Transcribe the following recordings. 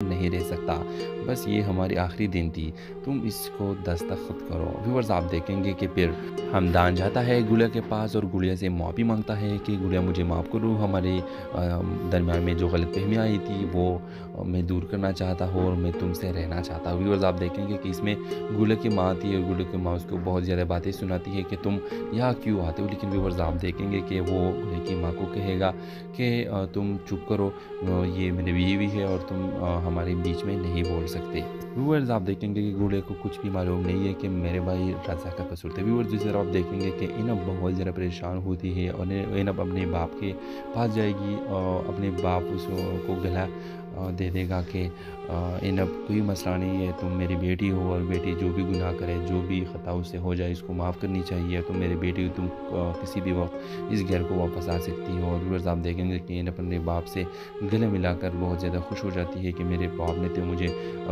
नहीं रह सकता, बस ये हमारी आखिरी दिन थी, तुम इसको दस्तखत करो। व्यूअर्स आप देखेंगे कि फिर हमदान जाता है गुड़िया के पास और गुड़िया से माफ़ी मांगता है कि गुड़िया मुझे माफ़ करो, हमारे दरमियान में जो गलतफहमियाँ आई थी वो मैं दूर करना चाहता हूँ और मैं तुमसे रहना चाहता हूँ। व्यूअर्स आप देखेंगे कि इसमें गुड़िया की माँ थी और गुड़िया की माँ उसको बहुत ज़्यादा बातें सुनाती है कि तुम यहाँ क्यों आते हो, लेकिन व्यूअर्स आप देखेंगे कि वो गुड़िया की माँ को कहेगा कि तुम चुप करो, ये मेरी बीवी है और तुम हमारे बीच में नहीं बोल सकते। व्यूअर्स आप देखेंगे कि गुड़िया को कुछ भी मालूम नहीं है कि मेरे भाई रज़ा का कसूर था। व्यूअर्स दूसरी तरफ आप देखेंगे कि इनब बहुत ज़्यादा परेशान होती है और इनब अपने बाप के पास जाएगी और अपने बाप उसको गला दे देगा कि इनब कोई मसला नहीं है, तुम मेरी बेटी हो और बेटी जो भी गुनाह करे, जो भी ख़ता उससे हो जाए, इसको माफ़ करनी चाहिए। तुम मेरी बेटी हो, तुम किसी भी वक्त इस घर को वापस आ सकती हो। और व्यूअर्स आप देखेंगे कि इनब अपने बाप से गले मिलाकर बहुत ज़्यादा खुश हो जाती है कि मेरे बाप ने तो मुझे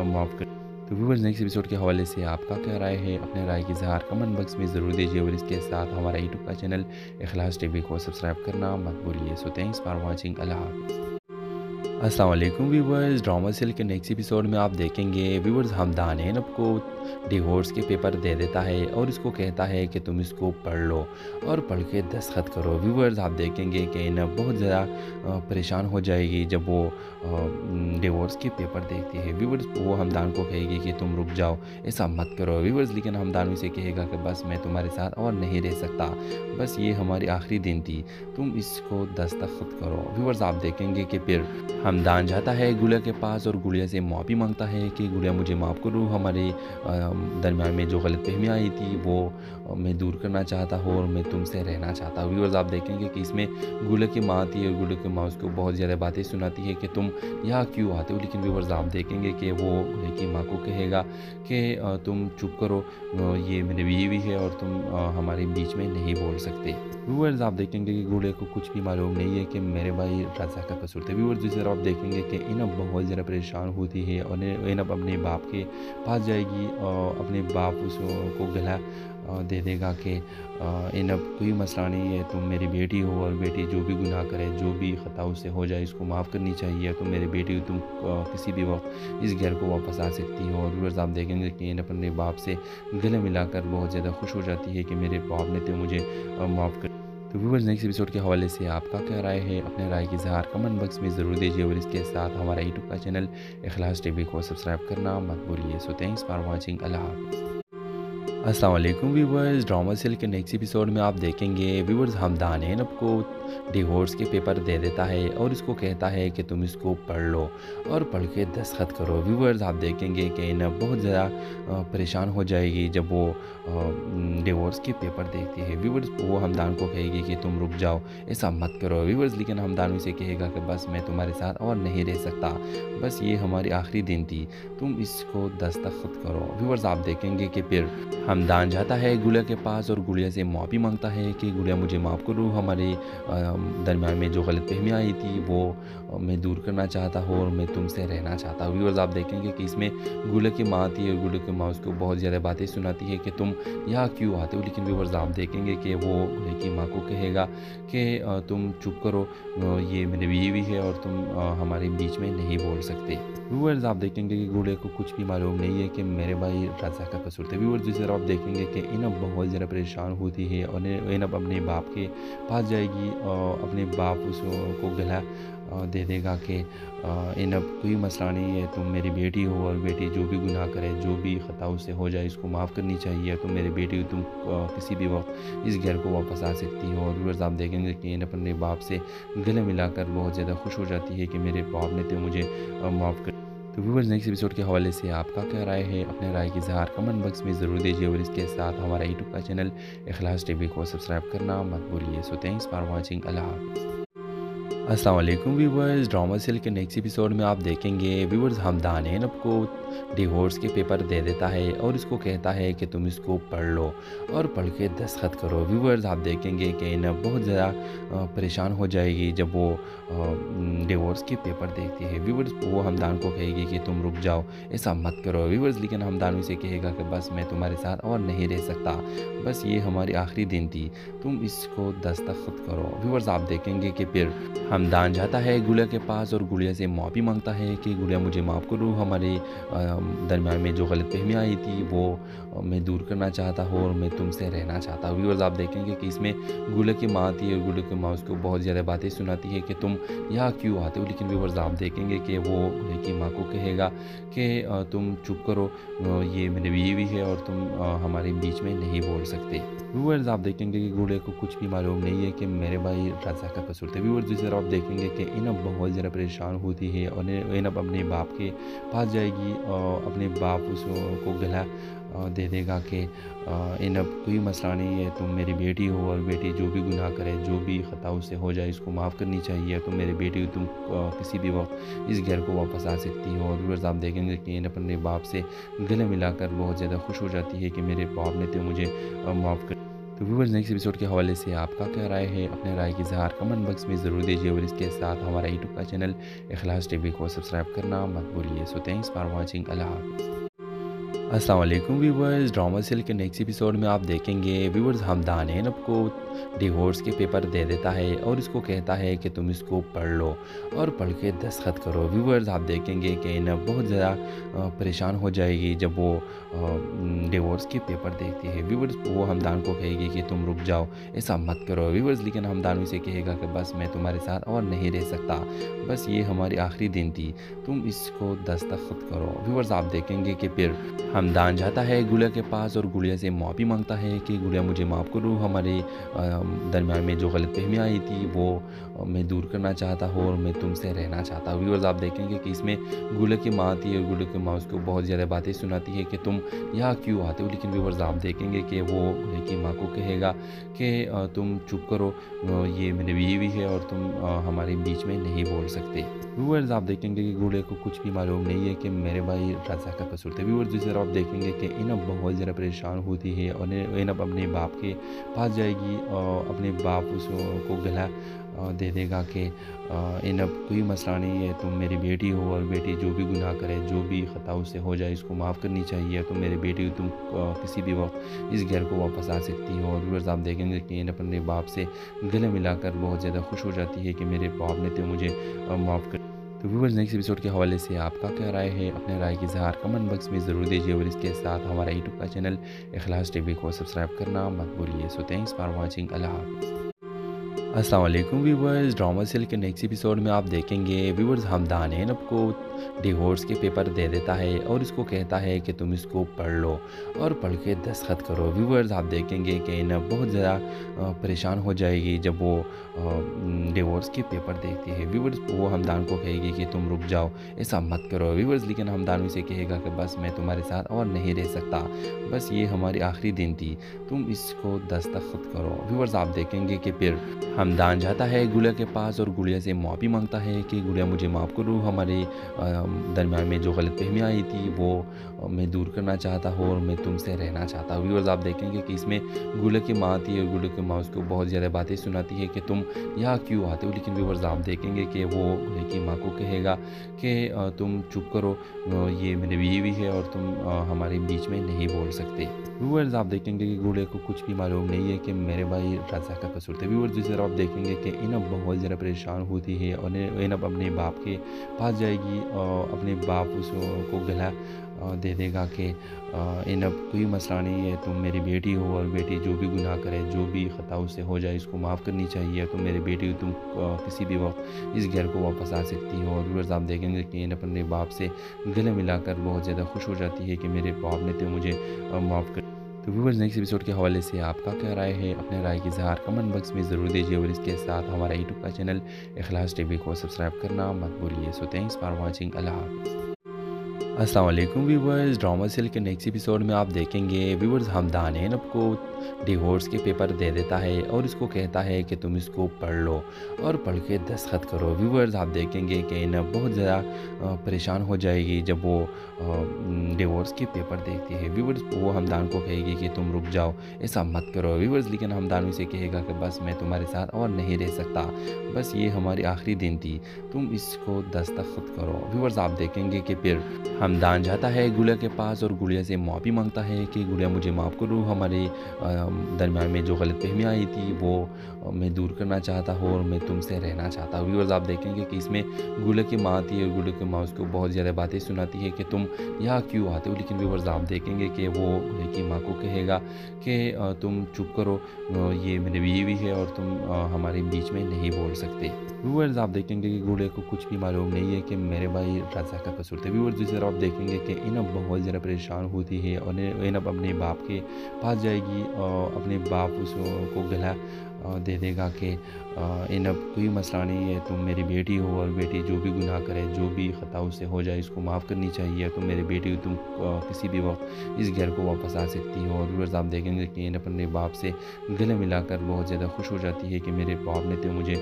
माफ़ कर। तो व्यूअर्स नेक्स्ट एपिसोड के हवाले से आपका क्या राय है, अपने राय की इज़हार कमेंट बॉक्स में ज़रूर दीजिए और इसके साथ हमारा यूट्यूब का चैनल इखलास टीवी को सब्सक्राइब करना मत भूलिए। So thanks for watching. अल्लाह हाफ़िज़। अस्सलाम वालेकुम व्यूवर्स, ड्रामा सीरियल के नेक्स्ट एपिसोड में आप देखेंगे व्यूवर्स हमदान इनब को डिवोर्स के पेपर दे देता है और इसको कहता है कि तुम इसको पढ़ लो और पढ़ के दस्तखत करो। व्यूवर्स आप देखेंगे कि इनब बहुत ज़्यादा परेशान हो जाएगी जब वो डिवोर्स के पेपर देखती है। व्यूवर्स वो हमदान को कहेगी कि तुम रुक जाओ, ऐसा मत करो। व्यूवर्स लेकिन हमदान उसे कहेगा कि बस मैं तुम्हारे साथ और नहीं रह सकता, बस ये हमारी आखिरी दिन थी, तुम इसको दस्तखत करो। व्यूवर्स आप देखेंगे कि फिर हमदान जाता है गुड़िया के पास और गुड़िया से माफ़ी मांगता है कि गुड़िया मुझे माफ़ करो, हमारे दरमियान में जो गलतफहमियाँ आई थी वो मैं दूर करना चाहता हूँ और मैं तुमसे रहना चाहता हूँ। व्यूअर्स आप देखेंगे कि इसमें गुड़िया की माँ थी और गुड़िया की माँ उसको बहुत ज़्यादा बातें सुनाती है कि तुम यहाँ क्यों आते हो, लेकिन व्यूअर्स आप देखेंगे कि वो गुड़िया की माँ को कहेगा कि तुम चुप करो, ये मेरी बीवी है और तुम हमारे बीच में नहीं बोल सकते। व्यूअर्स आप देखेंगे कि गुड़िया को कुछ भी मालूम नहीं है कि मेरे भाई रज़ा का कसूर था। व्यूअर्स दूसरी तरफ आप देखेंगे कि इनब बहुत ज़्यादा परेशान होती है और इनब अपने बाप के पास जाएगी और अपने बाप उसको गला दे देगा कि इनब कोई मसला नहीं है, तुम मेरी बेटी हो और बेटी जो भी गुनाह करे, जो भी ख़ता उससे हो जाए, इसको माफ़ करनी चाहिए। तुम मेरी बेटी हो, तुम किसी भी वक्त इस घर को वापस आ सकती हो। और व्यूअर्स आप देखेंगे कि इनब अपने बाप से गले मिलाकर बहुत ज़्यादा खुश हो जाती है कि मेरे बाप ने तो मुझे माफ़ कर। तो व्यूअर्स नेक्स्ट एपिसोड के हवाले से आपका क्या राय है, अपने राय की इज़हार कमेंट बॉक्स में ज़रूर दीजिए और इसके साथ हमारा यूट्यूब का चैनल इखलास टीवी को सब्सक्राइब करना मत भूलिए। So thanks for watching. अल्लाह हाफ़िज़। अस्सलाम वालेकुम व्यूवर्स, ड्रामा सीरियल के नेक्स्ट एपिसोड में आप देखेंगे व्यूवर्स हमदान इनब को डिवोर्स के पेपर दे देता है और इसको कहता है कि तुम इसको पढ़ लो और पढ़ के दस्तखत करो। व्यूवर्स आप देखेंगे कि इनब बहुत ज़्यादा परेशान हो जाएगी जब वो डिवोर्स के पेपर देखती है। व्यूवर्स वो हमदान को कहेगी कि तुम रुक जाओ, ऐसा मत करो। व्यूवर्स लेकिन हमदान उसे कहेगा कि बस मैं तुम्हारे साथ और नहीं रह सकता, बस ये हमारी आखिरी दिन थी, तुम इसको दस्तखत करो। व्यूवर्स आप देखेंगे कि फिर हमदान जाता है गुड़िया के पास और गुड़िया से माफ़ी मांगता है कि गुड़िया मुझे माफ़ करो, हमारे दरमियान में जो गलतफहमियाँ आई थी वो मैं दूर करना चाहता हूँ और मैं तुमसे रहना चाहता हूँ। व्यूअर्स आप देखेंगे कि इसमें गुड़िया की माँ थी और गुड़िया की माँ उसको बहुत ज़्यादा बातें सुनाती है कि तुम यहाँ क्यों आते हो, लेकिन व्यूअर्स आप देखेंगे कि वो गुड़िया की माँ को कहेगा कि तुम चुप करो, ये मेरी बीवी है और तुम हमारे बीच में नहीं बोल सकते। व्यूअर्स आप देखेंगे कि गुड़िया को कुछ भी मालूम नहीं है कि मेरे भाई रज़ा का कसूर था। व्यूअर्स दूसरी तरफ आप देखेंगे कि इनब बहुत ज़्यादा परेशान होती है और इनब अपने बाप के पास जाएगी और अपने बाप उसको गला दे देगा कि इनब कोई मसला नहीं है, तुम मेरी बेटी हो और बेटी जो भी गुनाह करे, जो भी ख़ता उससे हो जाए, इसको माफ़ करनी चाहिए। तुम मेरी बेटी हो, तुम किसी भी वक्त इस घर को वापस आ सकती हो। और व्यूअर्स आप देखेंगे कि इनब अपने बाप से गले मिलाकर बहुत ज़्यादा खुश हो जाती है कि मेरे बाप ने तो मुझे माफ़ कर। तो व्यूअर्स नेक्स्ट एपिसोड के हवाले से आपका क्या राय है, अपने राय की इज़हार कमेंट बॉक्स में ज़रूर दीजिए और इसके साथ हमारा यूट्यूब का चैनल इखलास टीवी को सब्सक्राइब करना मत भूलिए। So thanks for watching. अल्लाह हाफ़िज़। अस्सलाम वालेकुम व्यूवर्स, ड्रामा सीरियल के नेक्स्ट एपिसोड में आप देखेंगे व्यूवर्स हमदान इनब को डिवोर्स के पेपर दे देता है और इसको कहता है कि तुम इसको पढ़ लो और पढ़ के दस्तखत करो। व्यूअर्स आप देखेंगे कि ना बहुत ज़्यादा परेशान हो जाएगी जब वो डिवोर्स के पेपर देखती है। व्यूअर्स वो हमदान को कहेगी कि तुम रुक जाओ, ऐसा मत करो व्यूअर्स, लेकिन हमदान उसे कहेगा कि बस मैं तुम्हारे साथ और नहीं रह सकता, बस ये हमारी आखिरी दिन थी, तुम इसको दस्तखत करो। व्यूअर्स आप देखेंगे कि फिर हमदान जाता है गुड़िया के पास और गुड़िया से माफ़ी मांगता है कि गुड़िया मुझे माफ़ करो, हमारे दरमियान में जो गलतफहमियाँ आई थी वो मैं दूर करना चाहता हूँ और मैं तुमसे रहना चाहता हूँ। व्यूअर्स आप देखेंगे कि इसमें गुड़िया की माँ आती है और गुड़िया की माँ उसको बहुत ज़्यादा बातें सुनाती है कि तुम यहाँ क्यों आते हो, लेकिन व्यूअर्स आप देखेंगे कि वो गुड़िया की माँ को कहेगा कि तुम चुप करो, ये मेरी बीवी है और तुम हमारे बीच में नहीं बोल सकते। व्यूअर्स आप देखेंगे कि गुड़िया को कुछ भी मालूम नहीं है कि मेरे भाई रज़ा का कसूर था। व्यूअर्स दूसरी तरफ आप देखेंगे कि इनब बहुत ज़्यादा परेशान होती है और इनब अपने बाप के पास जाएगी और अपने बाप उसको गला दे देगा कि इनब कोई मसला नहीं है, तुम मेरी बेटी हो और बेटी जो भी गुनाह करे, जो भी ख़ता उससे हो जाए इसको माफ़ करनी चाहिए, तुम मेरी बेटी हो, तुम किसी भी वक्त इस घर को वापस आ सकती हो। और व्यूअर्स आप देखेंगे कि इनब अपने बाप से गले मिलाकर बहुत ज़्यादा खुश हो जाती है कि मेरे बाप ने तो मुझे माफ़ कर। तो व्यूअर्स नेक्स्ट एपिसोड के हवाले से आपका क्या राय है, अपने राय की इज़हार कमेंट बॉक्स में ज़रूर दीजिए और इसके साथ हमारा यूट्यूब का चैनल इखलास टीवी को सब्सक्राइब करना मत भूलिए। सो थैंक्स फॉर वाचिंग, अल्लाह हाफ़िज़। अस्सलाम वालेकुम व्यूवर्स, ड्रामा सीरियल के नेक्स्ट एपिसोड में आप देखेंगे व्यूवर्स हमदान इनब को डिवोर्स के पेपर दे देता है और इसको कहता है कि तुम इसको पढ़ लो और पढ़ के दस्तखत करो। व्यूवर्स आप देखेंगे कि इनब बहुत ज़्यादा परेशान हो जाएगी जब वो डिवोर्स के पेपर देखती है। व्यूवर्स वो हमदान को कहेगी कि तुम रुक जाओ, ऐसा मत करो व्यूवर्स, लेकिन हमदान उसे कहेगा कि बस मैं तुम्हारे साथ और नहीं रह सकता, बस ये हमारी आखिरी दिन थी, तुम इसको दस्तखत करो। व्यूवर्स आप देखेंगे कि फिर हमदान जाता है गुड़िया के पास और गुड़िया से माफ़ी मांगता है कि गुड़िया मुझे माफ़ करो, हमारे दरमियान में जो गलतफहमियाँ आई थी वो मैं दूर करना चाहता हूँ और मैं तुमसे रहना चाहता हूँ। व्यूअर्स आप देखेंगे कि इसमें गुड़िया की माँ आती है और गुड़िया की माँ उसको बहुत ज़्यादा बातें सुनाती है कि तुम यहाँ क्यों आते हो, लेकिन व्यूअर्स आप देखेंगे कि वो गुड़िया की माँ को कहेगा कि तुम चुप करो, ये मेरी बीवी है और तुम हमारे बीच में नहीं बोल सकते। व्यूअर्स आप देखेंगे कि गुड़िया को कुछ भी मालूम नहीं है कि मेरे भाई रज़ा का कसूर था। व्यूअर्स दूसरी तरफ आप देखेंगे कि इनब बहुत ज़्यादा परेशान होती है और इनब अपने बाप के पास जाएगी और अपने बाप उसको गला दे देगा कि इनब कोई मसला नहीं है, तुम मेरी बेटी हो और बेटी जो भी गुनाह करे, जो भी ख़ता उससे हो जाए इसको माफ़ करनी चाहिए, तुम मेरी बेटी हो, तुम किसी भी वक्त इस घर को वापस आ सकती हो। और व्यूअर्स आप देखेंगे कि इनब अपने बाप से गले मिलाकर बहुत ज़्यादा खुश हो जाती है कि मेरे बाप ने तो मुझे माफ़ कर। तो व्यूअर्स नेक्स्ट एपिसोड के हवाले से आपका क्या राय है, अपने राय की इज़हार कमेंट बॉक्स में ज़रूर दीजिए और इसके साथ हमारा यूट्यूब का चैनल इखलास टीवी को सब्सक्राइब करना मत भूलिए। सो थैंक्स फॉर वाचिंग, अल्लाह हाफ़िज़। अस्सलाम वालेकुम व्यूवर्स, ड्रामा सीरियल के नेक्स्ट एपिसोड में आप देखेंगे व्यूवर्स हमदान इनब को डिवोर्स के पेपर दे देता है और इसको कहता है कि तुम इसको पढ़ लो और पढ़ के दस्तखत करो। व्यूवर्स आप देखेंगे कि इनब बहुत ज़्यादा परेशान हो जाएगी जब वो डिवोर्स के पेपर देखती है। व्यूवर्स वो हमदान को कहेगी कि तुम रुक जाओ, ऐसा मत करो व्यूवर्स, लेकिन हमदान उसे कहेगा कि बस मैं तुम्हारे साथ और नहीं रह सकता, बस ये हमारी आखिरी दिन थी, तुम इसको दस्तखत करो। व्यूवर्स आप देखेंगे कि फिर हमदान जाता है गुड़िया के पास और गुड़िया से माफ़ी मांगता है कि गुड़िया मुझे माफ़ करो, हमारे दरमियान में जो गलतफहमियाँ आई थी वो मैं दूर करना चाहता हूँ और मैं तुमसे रहना चाहता हूँ। व्यूअर्स आप देखेंगे कि इसमें गुड़िया की माँ आती है और गुड़िया की माँ उसको बहुत ज़्यादा बातें सुनाती है कि तुम यहाँ क्यों आते हो, लेकिन व्यूअर्स आप देखेंगे कि वो गुड़िया की माँ को कहेगा कि तुम चुप करो, ये मेरी बीवी है और तुम हमारे बीच में नहीं बोल सकते। व्यूअर्स आप देखेंगे कि गुड़िया को कुछ भी मालूम नहीं है कि मेरे भाई रज़ा का कसूर था। व्यूअर्स दूसरी तरफ आप देखेंगे कि इनब बहुत ज़्यादा परेशान होती है और इनब अपने बाप के पास जाएगी और अपने बाप उसको गला दे देगा कि इनब कोई मसला नहीं है, तुम मेरी बेटी हो और बेटी जो भी गुनाह करे, जो भी ख़ता उससे हो जाए इसको माफ़ करनी चाहिए, तुम मेरी बेटी हो, तुम किसी भी वक्त इस घर को वापस आ सकती हो। और व्यूअर्स आप देखेंगे कि इनब अपने बाप से गले मिलाकर बहुत ज़्यादा खुश हो जाती है कि मेरे बाप ने तो मुझे माफ़ कर। तो व्यूअर्स नेक्स्ट एपिसोड के हवाले से आपका क्या राय है, अपने राय की इज़हार कमेंट बॉक्स में ज़रूर दीजिए और इसके साथ हमारा यूट्यूब का चैनल इखलास टीवी को सब्सक्राइब करना मत भूलिए। सो थैंक्स फॉर वाचिंग, अल्लाह हाफ़िज़। अस्सलाम वालेकुम व्यूवर्स, ड्रामा सीरियल के नेक्स्ट एपिसोड में आप देखेंगे व्यूवर्स हमदान है ना को डिवोर्स के पेपर दे देता है और इसको कहता है कि तुम इसको पढ़ लो और पढ़ के दस्तखत करो। व्यूवर्स आप देखेंगे कि ना बहुत ज़्यादा परेशान हो जाएगी जब वो डिवोर्स के पेपर देखती है। व्यूवर्स वो हमदान को कहेगी कि तुम रुक जाओ, ऐसा मत करो व्यूवर्स, लेकिन हमदान उसे कहेगा कि बस मैं तुम्हारे साथ और नहीं रह सकता, बस ये हमारी आखिरी दिन थी, तुम इसको दस्तखत करो। व्यूवर्स आप देखेंगे कि फिर हमदान जाता है गुड़िया के पास और गुड़िया से माफ़ी मांगता है कि गुड़िया मुझे माफ़ करो, हमारे दरमियान में जो गलतफहमियाँ आई थी वो मैं दूर करना चाहता हूँ और मैं तुमसे रहना चाहता हूँ। व्यूअर्स आप देखेंगे कि इसमें गुड़िया की माँ आती है और गुड़िया की माँ उसको बहुत ज़्यादा बातें सुनाती है कि तुम यहाँ क्यों आते हो, लेकिन व्यूअर्स आप देखेंगे कि वो गुड़िया की माँ को कहेगा कि तुम चुप करो, ये मेरी बीवी है और तुम हमारे बीच में नहीं बोल सकते। व्यूअर्स आप देखेंगे कि गुड़िया को कुछ भी मालूम नहीं है कि मेरे भाई रज़ा का कसूर था। व्यूअर्स दूसरी तरफ आप देखेंगे कि इनब बहुत ज़्यादा परेशान होती है और इनब अपने बाप के पास जाएगी और अपने बाप उसको गला दे देगा कि इनब कोई मसला नहीं है, तुम मेरी बेटी हो और बेटी जो भी गुनाह करे, जो भी ख़ता उससे हो जाए इसको माफ़ करनी चाहिए, तुम मेरी बेटी हो, तुम किसी भी वक्त इस घर को वापस आ सकती हो। और व्यूअर्स आप देखेंगे कि इनब अपने बाप से गले मिलाकर बहुत ज़्यादा खुश हो जाती है कि मेरे बाप ने तो मुझे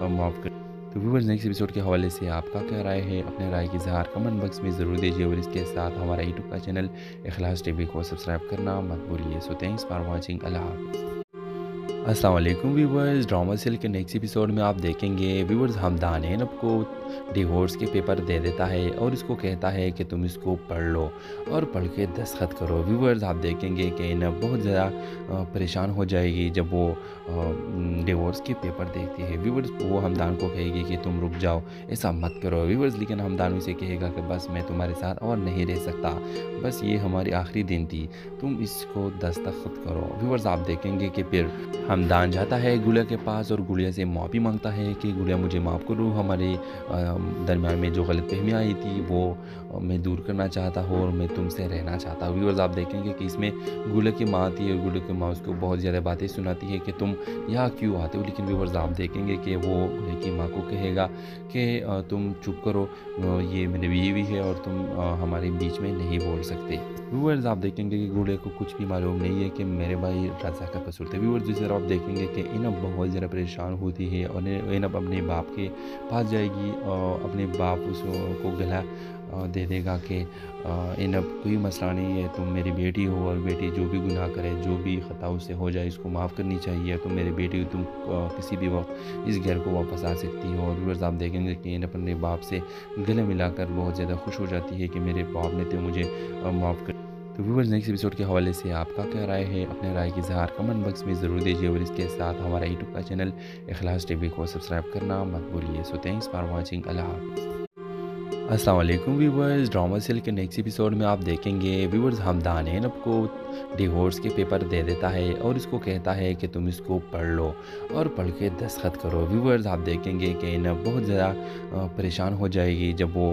माफ़ कर। तो व्यूअर्स नेक्स्ट एपिसोड के हवाले से आपका क्या राय है, अपने राय की इज़हार कमेंट बॉक्स में ज़रूर दीजिए और इसके साथ हमारा यूट्यूब का चैनल इखलास टीवी को सब्सक्राइब करना मत भूलिए। सो थैंक्स फॉर वाचिंग, अल्लाह हाफ़िज़। अस्सलाम वालेकुम व्यूवर्स, ड्रामा सीरियल के नेक्स्ट एपिसोड में आप देखेंगे व्यूवर्स हमदान है ना को डिवोर्स के पेपर दे देता है और इसको कहता है कि तुम इसको पढ़ लो और पढ़ के दस्तखत करो। व्यूवर्स आप देखेंगे कि ना बहुत ज़्यादा परेशान हो जाएगी जब वो डिवोर्स के पेपर देखती है। व्यूवर्स वो हमदान को कहेगी कि तुम रुक जाओ, ऐसा मत करो व्यूवर्स, लेकिन हमदान उसे कहेगा कि बस मैं तुम्हारे साथ और नहीं रह सकता, बस ये हमारी आखिरी दिन थी, तुम इसको दस्तखत करो। व्यूवर्स आप देखेंगे कि फिर हमदान जाता है गुड़िया के पास और गुड़िया से माफ़ी मांगता है कि गुड़िया मुझे माफ़ करो, हमारे दरमियान में जो गलतफहमियाँ आई थी वो मैं दूर करना चाहता हूँ और मैं तुमसे रहना चाहता हूँ। व्यूअर्स आप देखेंगे कि इसमें गुड़िया की माँ आती है और गुड़िया की माँ उसको बहुत ज़्यादा बातें सुनाती है कि तुम यहाँ क्यों आते हो, लेकिन व्यूअर्स आप देखेंगे कि वो गुड़िया की माँ को कहेगा कि तुम चुप करो, ये मेरी बीवी है और तुम हमारे बीच में नहीं बोल सकते। व्यूअर्स आप देखेंगे कि गुड़िया को कुछ भी मालूम नहीं है कि मेरे भाई रज़ा का कसूर था। व्यूअर्स दूसरी तरफ आप देखेंगे कि इनब बहुत ज़्यादा परेशान होती है और इनब अपने बाप के पास जाएगी और अपने बाप उसको गला दे देगा कि इनब कोई मसला नहीं है, तुम मेरी बेटी हो और बेटी जो भी गुनाह करे, जो भी ख़ता उससे हो जाए इसको माफ़ करनी चाहिए, तुम मेरी बेटी हो, तुम किसी भी वक्त इस घर को वापस आ सकती हो। और व्यूअर्स आप देखेंगे कि इनब अपने बाप से गले मिलाकर बहुत ज़्यादा खुश हो जाती है कि मेरे बाप ने तो मुझे माफ़ कर। तो व्यूअर्स नेक्स्ट एपिसोड के हवाले से आपका क्या राय है, अपने राय की इज़हार कमेंट बॉक्स में ज़रूर दीजिए और इसके साथ हमारा यूट्यूब का चैनल इखलास टीवी को सब्सक्राइब करना मत भूलिए। सो थैंक्स फॉर वाचिंग, अल्लाह हाफ़िज़। अस्सलाम वालेकुम व्यूवर्स, ड्रामा सीरियल के नेक्स्ट एपिसोड में आप देखेंगे व्यूवर्स हमदान है ना को डिवोर्स के पेपर दे देता है और इसको कहता है कि तुम इसको पढ़ लो और पढ़ के दस्तखत करो। व्यूवर्स आप देखेंगे कि ना बहुत ज़्यादा परेशान हो जाएगी जब वो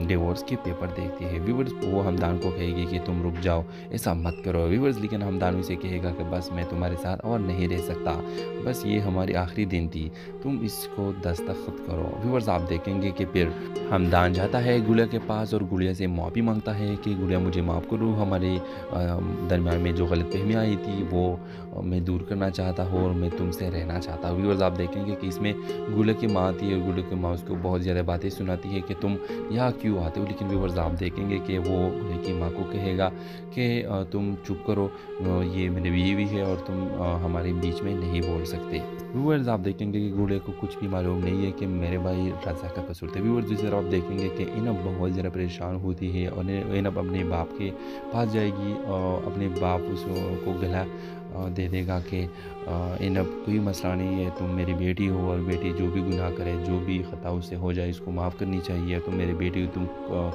डिवोर्स के पेपर देखती है। व्यूवर्स वो हमदान को कहेगी कि तुम रुक जाओ, ऐसा मत करो व्यूवर्स, लेकिन हमदान उसे कहेगा कि बस मैं तुम्हारे साथ और नहीं रह सकता, बस ये हमारी आखिरी दिन थी, तुम इसको दस्तखत करो। व्यूवर्स आप देखेंगे कि फिर हमदान जाता है गुड़िया के पास और गुड़िया से माफ़ी मांगता है कि गुड़िया मुझे माफ़ करो, हमारे दरमियान में जो गलतफहमियाँ आई थी वो मैं दूर करना चाहता हूँ और मैं तुमसे रहना चाहता हूँ। व्यूअर्स आप देखेंगे कि इसमें गुड़िया की माँ आती है और गुड़िया की माँ उसको बहुत ज़्यादा बातें सुनाती है कि तुम यहाँ क्यों आते हो, लेकिन व्यूअर्स आप देखेंगे कि वो गुड़िया की माँ को कहेगा कि तुम चुप करो, ये मेरी बीवी है और तुम हमारे बीच में नहीं बोल सकते। व्यूअर्स आप देखेंगे कि गुड़िया को कुछ भी मालूम नहीं है कि मेरे भाई रज़ा का कसूर था। व्यूअर्स दूसरी तरफ आप देखेंगे कि इनब बहुत ज़्यादा परेशान होती है और इनब अपने बाप के पास जाएगी और अपने बाप उसको गला दे देगा कि इनब कोई मसला नहीं है, तुम मेरी बेटी हो और बेटी जो भी गुनाह करे, जो भी ख़ता उससे हो जाए इसको माफ़ करनी चाहिए, तुम मेरी बेटी हो, तुम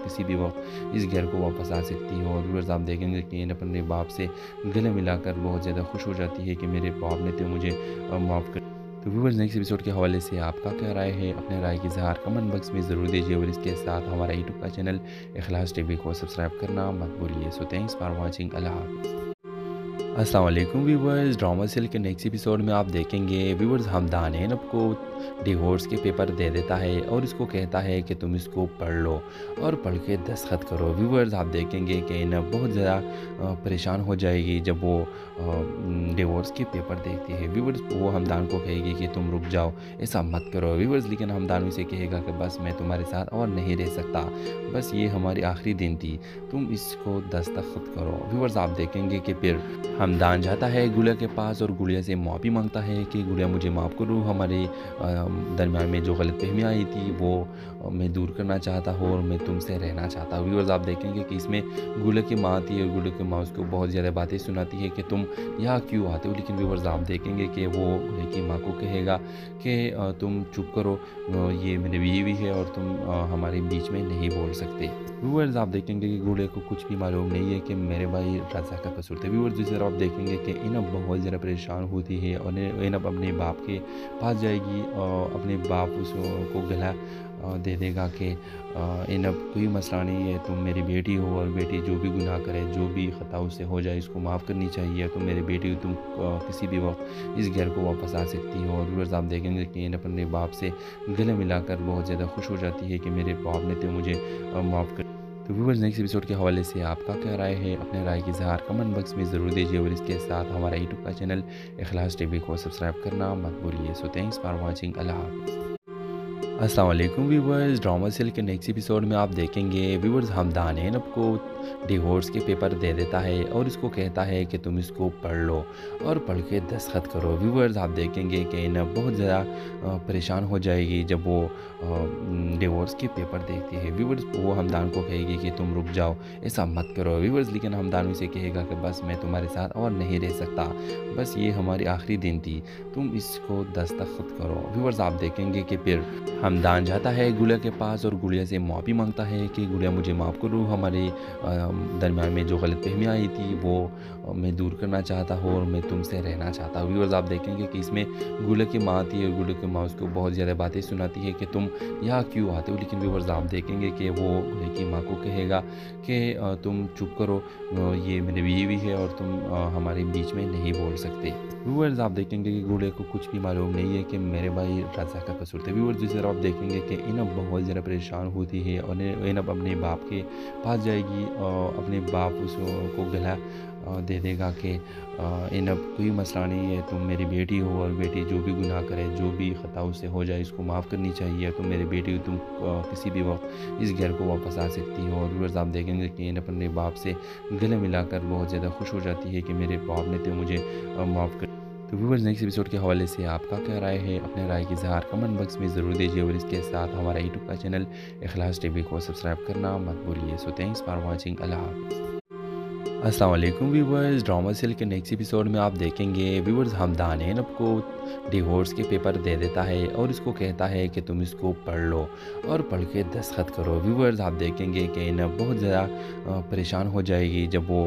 किसी भी वक्त इस घर को वापस आ सकती हो। और व्यूअर्स आप देखेंगे कि इनब अपने बाप से गले मिलाकर बहुत ज़्यादा खुश हो जाती है कि मेरे बाप ने तो मुझे माफ़ कर। तो व्यूअर्स नेक्स्ट एपिसोड के हवाले से आपका क्या राय है, अपने राय की इज़हार कमेंट बॉक्स में ज़रूर दीजिए और इसके साथ हमारा यूट्यूब का चैनल इखलास टीवी को सब्सक्राइब करना मत भूलिए। सो थैंक्स फॉर वाचिंग, अल्लाह हाफ़िज़। अस्सलाम वालेकुम व्यूवर्स, ड्रामा सीरियल के नेक्स्ट एपिसोड में आप देखेंगे व्यूवर्स हमदान है ना को डिवोर्स के पेपर दे देता है और इसको कहता है कि तुम इसको पढ़ लो और पढ़ के दस्तखत करो। व्यूवर्स आप देखेंगे कि ना बहुत ज़्यादा परेशान हो जाएगी जब वो डिवोर्स के पेपर देखती है। व्यूवर्स वो हमदान को कहेगी कि तुम रुक जाओ, ऐसा मत करो व्यूवर्स, लेकिन हमदान उसे कहेगा कि बस मैं तुम्हारे साथ और नहीं रह सकता, बस ये हमारी आखिरी दिन थी, तुम इसको दस्तखत करो। व्यूवर्स आप देखेंगे कि फिर हमदान जाता है गुड़िया के पास और गुड़िया से माफ़ी मांगता है कि गुड़िया मुझे माफ़ करो, हमारे दरमियान में जो गलतफहमियाँ आई थी वो मैं दूर करना चाहता हूँ और मैं तुमसे रहना चाहता हूँ। व्यूअर्स आप देखेंगे कि इसमें गुड़िया की माँ आती है और गुड़िया की माँ उसको बहुत ज़्यादा बातें सुनाती है कि तुम यहाँ क्यों आते हो, लेकिन व्यूअर्स आप देखेंगे कि वो गुड़िया की माँ को कहेगा कि तुम चुप करो, ये मेरी बीवी है और तुम हमारे बीच में नहीं बोल सकते। व्यूअर्स आप देखेंगे कि गुड़िया को कुछ भी मालूम नहीं है कि मेरे भाई रज़ा का कसूर था। व्यूअर्स दूसरी तरफ आप देखेंगे कि इनब बहुत ज़्यादा परेशान होती है और इनब अपने बाप के पास जाएगी और अपने बाप उसको गला दे देगा कि इनब कोई मसला नहीं है, तुम मेरी बेटी हो और बेटी जो भी गुनाह करे, जो भी ख़ता उससे हो जाए इसको माफ़ करनी चाहिए, तुम मेरी बेटी हो, तुम किसी भी वक्त इस घर को वापस आ सकती हो। और व्यूअर्स आप देखेंगे कि इनब अपने बाप से गले मिलाकर बहुत ज़्यादा खुश हो जाती है कि मेरे बाप ने तो मुझे माफ़ कर। तो व्यूअर्स नेक्स्ट एपिसोड के हवाले से आपका क्या राय है, अपने राय की इज़हार कमेंट बॉक्स में ज़रूर दीजिए और इसके साथ हमारा यूट्यूब का चैनल इखलास टीवी को सब्सक्राइब करना मत भूलिए। सो थैंक्स फॉर वाचिंग, अल्लाह हाफ़िज़। अस्सलाम वालेकुम व्यूवर्स, ड्रामा सीरियल के नेक्स्ट एपिसोड में आप देखेंगे व्यूवर्स हमदान है ना को डिवोर्स के पेपर दे देता है और इसको कहता है कि तुम इसको पढ़ लो और पढ़ के दस्तखत करो। व्यूवर्स आप देखेंगे कि ना बहुत ज़्यादा परेशान हो जाएगी जब वो डिवोर्स के पेपर देखती है। व्यूवर्स वो हमदान को कहेगी कि तुम रुक जाओ, ऐसा मत करो व्यूवर्स, लेकिन हमदान उसे कहेगा कि बस मैं तुम्हारे साथ और नहीं रह सकता, बस ये हमारी आखिरी दिन थी, तुम इसको दस्तखत करो। व्यूवर्स आप देखेंगे कि फिर हमदान जाता है गुड़िया के पास और गुड़िया से माफ़ी मांगता है कि गुड़िया मुझे माफ़ करो, हमारे दरमियान में जो गलतफहमियाँ आई थी वो मैं दूर करना चाहता हूँ और मैं तुमसे रहना चाहता हूँ। व्यूअर्स आप देखेंगे कि इसमें गुड़िया की माँ आती है और गुड़िया की माँ उसको बहुत ज़्यादा बातें सुनाती है कि तुम यहाँ क्यों आते हो, लेकिन व्यूअर्स आप देखेंगे कि वो गुड़िया की माँ को कहेगा कि तुम चुप करो, ये मेरी बीवी है और तुम हमारे बीच में नहीं बोल सकते। व्यूअर्स आप देखेंगे कि गुड़िया को कुछ भी मालूम नहीं है कि मेरे भाई रज़ा का कसूर था। व्यूअर्स दूसरी तरफ आप देखेंगे कि इनब बहुत ज़्यादा परेशान होती है और इनब अपने बाप के पास जाएगी और अपने बाप उसको गला दे देगा कि इनब कोई मसला नहीं है, तुम मेरी बेटी हो और बेटी जो भी गुनाह करे, जो भी ख़ता उससे हो जाए इसको माफ़ करनी चाहिए, तुम मेरी बेटी हो, तुम किसी भी वक्त इस घर को वापस आ सकती हो। और व्यूअर्स आप देखेंगे कि इनब अपने बाप से गले मिलाकर बहुत ज़्यादा खुश हो जाती है कि मेरे बाप ने तो मुझे माफ़ कर। तो व्यूअर्स नेक्स्ट एपिसोड के हवाले से आपका क्या राय है, अपने राय की इज़हार कमेंट बॉक्स में ज़रूर दीजिए और इसके साथ हमारा यूट्यूब का चैनल इखलास टीवी को सब्सक्राइब करना मत भूलिए। सो थैंक्स फॉर वाचिंग, अल्लाह हाफ़िज़। अस्सलाम वालेकुम व्यूवर्स, ड्रामा सीरियल के नेक्स्ट एपिसोड में आप देखेंगे व्यूवर्स हमदान है ना को डिवोर्स के पेपर दे देता है और इसको कहता है कि तुम इसको पढ़ लो और पढ़ के दस्तखत करो। व्यूवर्स आप देखेंगे कि ना बहुत ज़्यादा परेशान हो जाएगी जब वो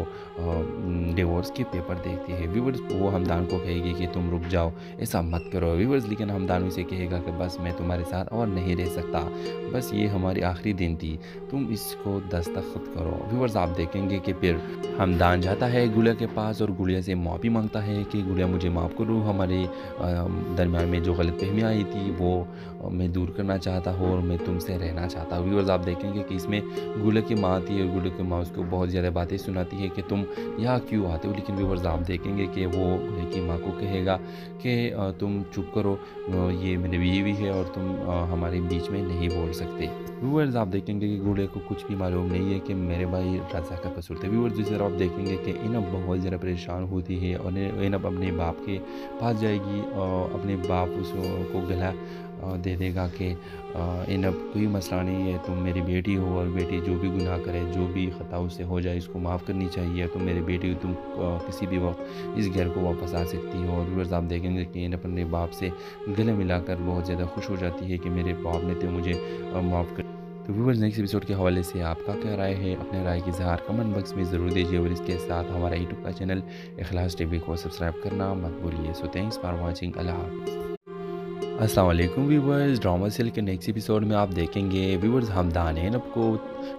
डिवोर्स के पेपर देखती है। व्यूवर्स वो हमदान को कहेगी कि तुम रुक जाओ, ऐसा मत करो व्यूवर्स, लेकिन हमदान उसे कहेगा कि बस मैं तुम्हारे साथ और नहीं रह सकता, बस ये हमारी आखिरी दिन थी, तुम इसको दस्तखत करो। व्यूवर्स आप देखेंगे कि फिर हमदान जाता है गुड़िया के पास और गुड़िया से माफ़ी मांगता है कि गुड़िया मुझे माफ़ करो, हमारे दरमियान में जो गलतफहमियाँ आई थी वो मैं दूर करना चाहता हूँ और मैं तुमसे रहना चाहता हूँ। व्यूअर्स आप देखेंगे कि इसमें गुड़िया की माँ आती है और गुड़िया की माँ उसको बहुत ज़्यादा बातें सुनाती है कि तुम यहाँ क्यों आते हो, लेकिन व्यूअर्स आप देखेंगे कि वो गुड़िया की माँ को कहेगा कि तुम चुप करो, ये मेरी बीवी है और तुम हमारे बीच में नहीं बोल सकते। व्यूअर्स आप देखेंगे कि गुड़िया को कुछ भी मालूम नहीं है कि मेरे भाई रज़ा का कसूर था। व्यूअर्स दूसरी तरफ आप देखेंगे कि इनब बहुत ज़्यादा परेशान होती है और इनब अपने बाप के पास जाएगी और अपने बाप उसको गला दे देगा कि इनब कोई मसला नहीं है, तुम मेरी बेटी हो और बेटी जो भी गुनाह करे, जो भी ख़ता उससे हो जाए इसको माफ़ करनी चाहिए, तुम मेरी बेटी हो, तुम किसी भी वक्त इस घर को वापस आ सकती हो। और व्यूअर्स आप देखेंगे कि इनब अपने बाप से गले मिलाकर बहुत ज़्यादा खुश हो जाती है कि मेरे बाप ने तो मुझे माफ़ कर। तो व्यूअर्स नेक्स्ट एपिसोड के हवाले से आपका क्या राय है, अपने राय की इज़हार कमेंट बॉक्स में ज़रूर दीजिए और इसके साथ हमारा यूट्यूब का चैनल इखलास टीवी को सब्सक्राइब करना मत भूलिए। सो थैंक्स फॉर वाचिंग, अल्लाह हाफ़िज़। अस्सलाम वालेकुम व्यूवर्स, ड्रामा सीरियल के नेक्स्ट एपिसोड में आप देखेंगे व्यूवर्स हमदान है ना को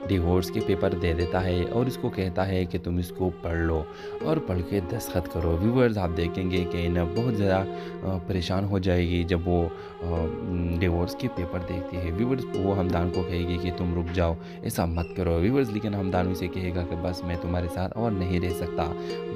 डिवोर्स के पेपर दे देता है और इसको कहता है कि तुम इसको पढ़ लो और पढ़ के दस्तखत करो। व्यूअर्स आप देखेंगे कि ना बहुत ज़्यादा परेशान हो जाएगी जब वो डिवोर्स के पेपर देखती है। व्यूअर्स वो हमदान को कहेगी कि तुम रुक जाओ, ऐसा मत करो व्यूअर्स, लेकिन हमदान उसे कहेगा कि बस मैं तुम्हारे साथ और नहीं रह सकता,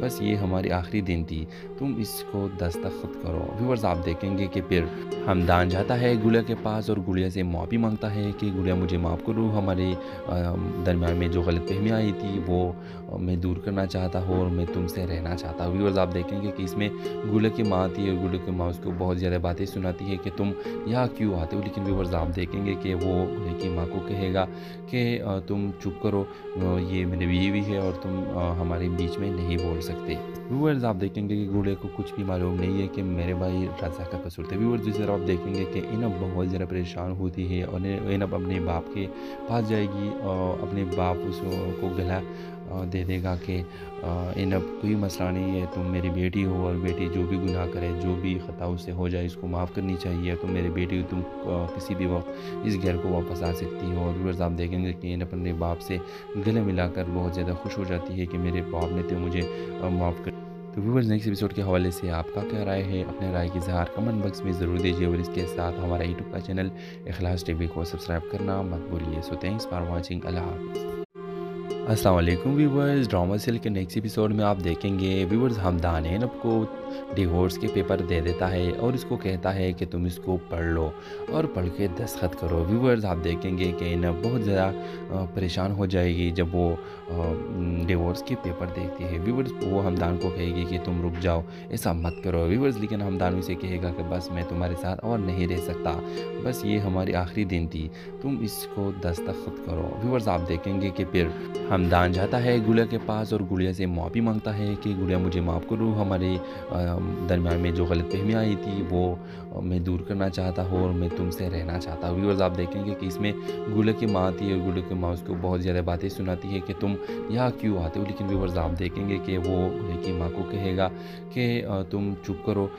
बस ये हमारी आखिरी दिन थी, तुम इसको दस्तखत करो। व्यूअर्स आप देखेंगे कि फिर हमदान जाता है गुड़िया के पास और गुड़िया से माफ़ी मांगता है कि गुड़िया मुझे माफ़ करो, हमारे दरमियान में जो गलतफहमियाँ आई थी वो मैं दूर करना चाहता हूँ और मैं तुमसे रहना चाहता हूँ। व्यूअर्स आप देखेंगे कि इसमें गुड़िया की माँ आती है और गुड़िया की माँ उसको बहुत ज़्यादा बातें सुनाती है कि तुम यहाँ क्यों आते हो, लेकिन व्यूअर्स आप देखेंगे कि वो गुड़िया की माँ को कहेगा कि तुम चुप करो, ये मेरी बीवी है और तुम हमारे बीच में नहीं बोल सकते। व्यूअर्स आप देखेंगे कि गुड़िया को कुछ भी मालूम नहीं है कि मेरे भाई रज़ा का कसूर था। व्यूअर्स दूसरी तरफ आप देखेंगे कि इनब बहुत ज़्यादा परेशान होती है और इनब अपने बाप के पास जाएगी और अपने बाप उसको गला दे देगा कि इनब कोई मसला नहीं है, तुम मेरी बेटी हो और बेटी जो भी गुनाह करे, जो भी ख़ता उससे हो जाए इसको माफ़ करनी चाहिए, तुम मेरी बेटी हो, तुम किसी भी वक्त इस घर को वापस आ सकती हो। और व्यूअर्स आप देखेंगे कि इनब अपने बाप से गले मिलाकर बहुत ज़्यादा खुश हो जाती है कि मेरे बाप ने तो मुझे माफ़ कर। तो व्यूअर्स नेक्स्ट एपिसोड के हवाले से आपका क्या राय है, अपने राय की इज़हार कमेंट बॉक्स में ज़रूर दीजिए और इसके साथ हमारा यूट्यूब का चैनल इखलास टीवी को सब्सक्राइब करना मत भूलिए। सो थैंक्स फॉर वाचिंग, अल्लाह हाफ़िज़। अस्सलाम वालेकुम व्यूवर्स, ड्रामा सीरियल के नेक्स्ट एपिसोड में आप देखेंगे व्यूवर्स हमदान इनब को डिवोर्स के पेपर दे देता है और इसको कहता है कि तुम इसको पढ़ लो और पढ़ के दस्तखत करो। व्यूवर्स आप देखेंगे कि इनब बहुत ज़्यादा परेशान हो जाएगी जब वो डिवोर्स के पेपर देखती है। व्यूवर्स वो हमदान को कहेगी कि तुम रुक जाओ, ऐसा मत करो व्यूवर्स, लेकिन हमदान उसे कहेगा कि बस मैं तुम्हारे साथ और नहीं रह सकता, बस ये हमारी आखिरी दिन थी, तुम इसको दस्तखत करो। व्यूवर्स आप देखेंगे कि फिर हमदान जाता है गुड़िया के पास और गुड़िया से माफ़ी मांगता है कि गुड़िया मुझे माफ़ करो, हमारे दरमियान में जो गलतफहमियाँ आई थी वो मैं दूर करना चाहता हूँ और मैं तुमसे रहना चाहता हूँ। व्यूअर्स आप देखेंगे कि इसमें गुड़िया की माँ आती है और गुड़िया की माँ उसको बहुत ज़्यादा बातें सुनाती है कि तुम यहाँ क्यों आते हो, लेकिन व्यूअर्स आप देखेंगे कि वो गुड़िया की माँ को कहेगा कि तुम चुप करो,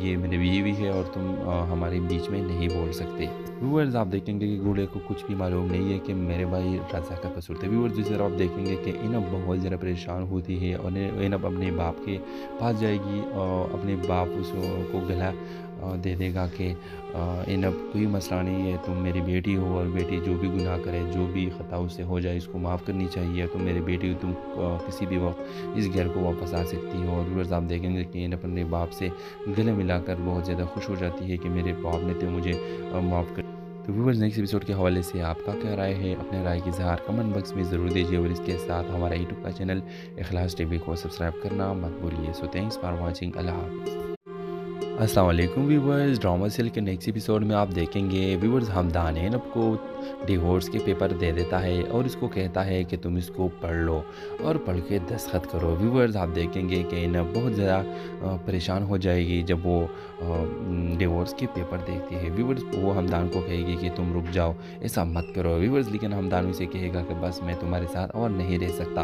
ये मेरी बीवी है और तुम हमारे बीच में नहीं बोल सकते। व्यूअर्स आप देखेंगे कि गुड़िया को कुछ भी मालूम नहीं है कि मेरे भाई रज़ा का कसूर था। व्यूअर्स दूसरी तरफ आप देखेंगे कि इनब बहुत ज़्यादा परेशान होती है और इनब अपने बाप के पास जाएगी और अपने बाप उसको गला दे देगा कि इनब कोई मसला नहीं है, तुम मेरी बेटी हो और बेटी जो भी गुनाह करे, जो भी ख़ता उससे हो जाए इसको माफ़ करनी चाहिए, तुम मेरी बेटी हो, तुम किसी भी वक्त इस घर को वापस आ सकती हो। और व्यूअर्स आप देखेंगे कि इनब अपने बाप से गले मिलाकर बहुत ज़्यादा खुश हो जाती है कि मेरे बाप ने तो मुझे माफ़ कर। तो व्यूअर्स नेक्स्ट एपिसोड के हवाले से आपका क्या राय है, अपने राय की इज़हार कमेंट बॉक्स में ज़रूर दीजिए और इसके साथ हमारा यूट्यूब का चैनल इखलास टीवी को सब्सक्राइब करना मत भूलिए। सो थैंक्स फॉर वाचिंग, अल्लाह हाफ़िज़। अस्सलाम वालेकुम व्यूवर्स, ड्रामा सीरियल के नेक्स्ट एपिसोड में आप देखेंगे व्यूवर्स हमदान इनब को डिवोर्स के पेपर दे देता है और इसको कहता है कि तुम इसको पढ़ लो और पढ़ के दस्तखत करो। व्यूवर्स आप देखेंगे कि इनब बहुत ज़्यादा परेशान हो जाएगी जब वो डिवोर्स के पेपर देखती है। व्यूवर्स वो हमदान को कहेगी कि तुम रुक जाओ, ऐसा मत करो व्यूवर्स, लेकिन हमदान उसे कहेगा कि बस मैं तुम्हारे साथ और नहीं रह सकता,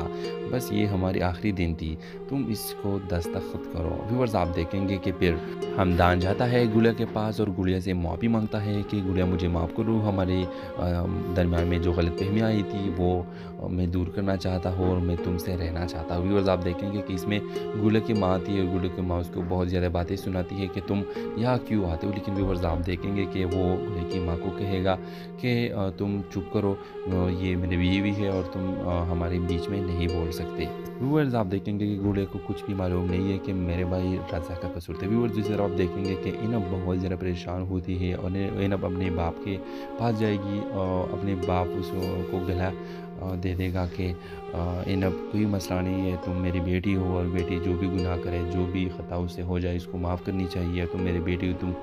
बस ये हमारी आखिरी दिन थी, तुम इसको दस्तखत करो। व्यूवर्स आप देखेंगे कि फिर हमदान जाता है गुड़िया के पास और गुड़िया से माफ़ी मांगता है कि गुड़िया मुझे माफ़ करो, हमारे दरमियान में जो गलतफहमियाँ आई थी वो मैं दूर करना चाहता हूँ और मैं तुमसे रहना चाहता हूँ। व्यूअर्स आप देखेंगे कि इसमें गुड़िया की माँ आती है और गुड़िया की माँ उसको बहुत ज़्यादा बातें सुनाती है कि तुम यहाँ क्यों आते हो, लेकिन व्यूअर्स आप देखेंगे कि वो गुड़िया की माँ को कहेगा कि तुम चुप करो, ये मेरी बीवी है और तुम हमारे बीच में नहीं बोल सकते। व्यूअर्स आप देखेंगे कि गुड़िया को कुछ भी मालूम नहीं है कि मेरे भाई रज़ा का कसूर था। व्यूअर्स दूसरी तरफ आप देखेंगे कि इनब बहुत ज़्यादा परेशान होती है और इनब अपने बाप के पास जाएगी और अपने बाप उसको गला दे देगा कि इनब कोई मसला नहीं है, तुम मेरी बेटी हो और बेटी जो भी गुनाह करे, जो भी ख़ता उससे हो जाए इसको माफ़ करनी चाहिए, तुम मेरी बेटी हो, तुम